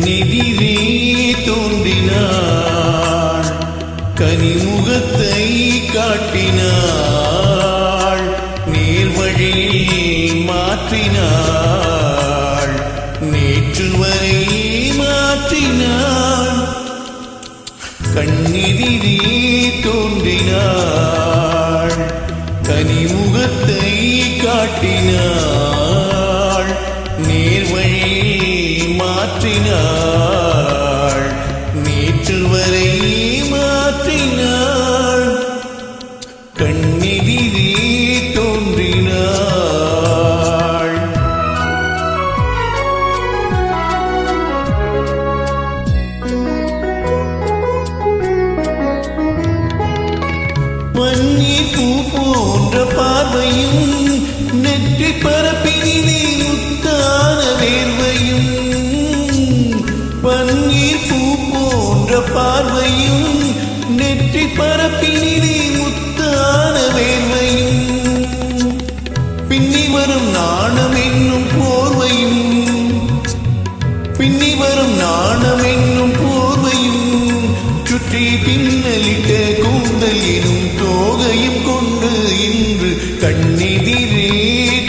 கண்ணெதிரே தோன்றினாள், கனிமுகத்தை காட்டினாள், நேர்வழியில் மாற்றினாள், நேற்று வரை மாற்றினாள். கண்ணெதிரே தோன்றினாள், கனிமுகத்தை காட்டினாள், நேர்வழியில் மாற்றினாள், நேற்று வரை மாற்றினாள். கண்ணெதிரே தோன்றினாள். பன்னீர் பூ போன்ற பார்வையும், நெற்றி பரப்பினிலே முத்தான வேர்வையும். பன்னீர் பூ போன்ற பார்வையும், நெற்றி பரப்பினிலே முத்தான வேர்வையும். பின்னி வரும் நாணம் என்னும் போர்வையும், பின்னி வரும் நாணம் என்னும் போர்வையும், சுற்றி பின்னலிட்ட கூந்தல் எனும் தோகையும் கொண்டு இன்று கண்ணெதிரே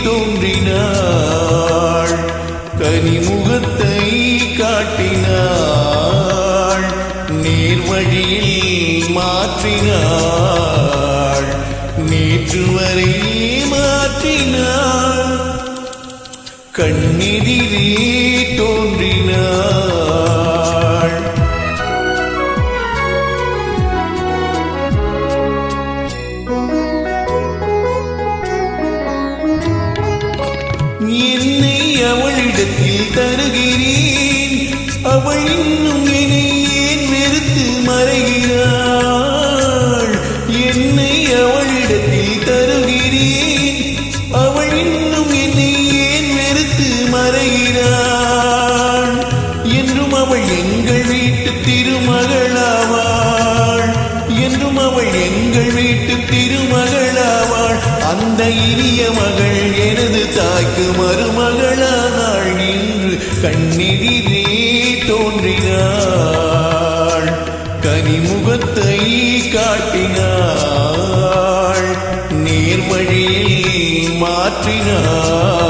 தோன்றினாள், கனிமுகத்தை காட்டினாள், நேர்வழியில் மாற்றினாள், நேற்று வரை மாற்றினாள். கண்ணெதிரே தோன்றினாள். என்னை அவளிடத்தில் தருகிறேன், அவள் இன்னும் என்னை ஏன் வெறுத்து மறைகிறாள். என்னை அவளிடத்தில் தருகிறேன், அவள் இன்னும் என்னை ஏன் வெறுத்து மறைகிறாள். என்றும் அவள் எங்கள் வீட்டு திருமகளாவாள், என்றும் அவள் எங்கள் வீட்டு திருமகளாவாள். அந்த இனிய மகள் எனது தாய்க்கு மருமகளானாள். இன்று கண்ணெதிரே தோன்றினாள், கனிமுகத்தை காட்டினாள், நேர்வழியில் மாற்றினாள்,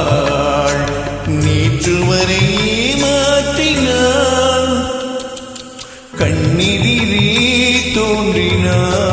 நேற்று வரை மாற்றினாள். கண்ணெதிரே தோன்றினாள்.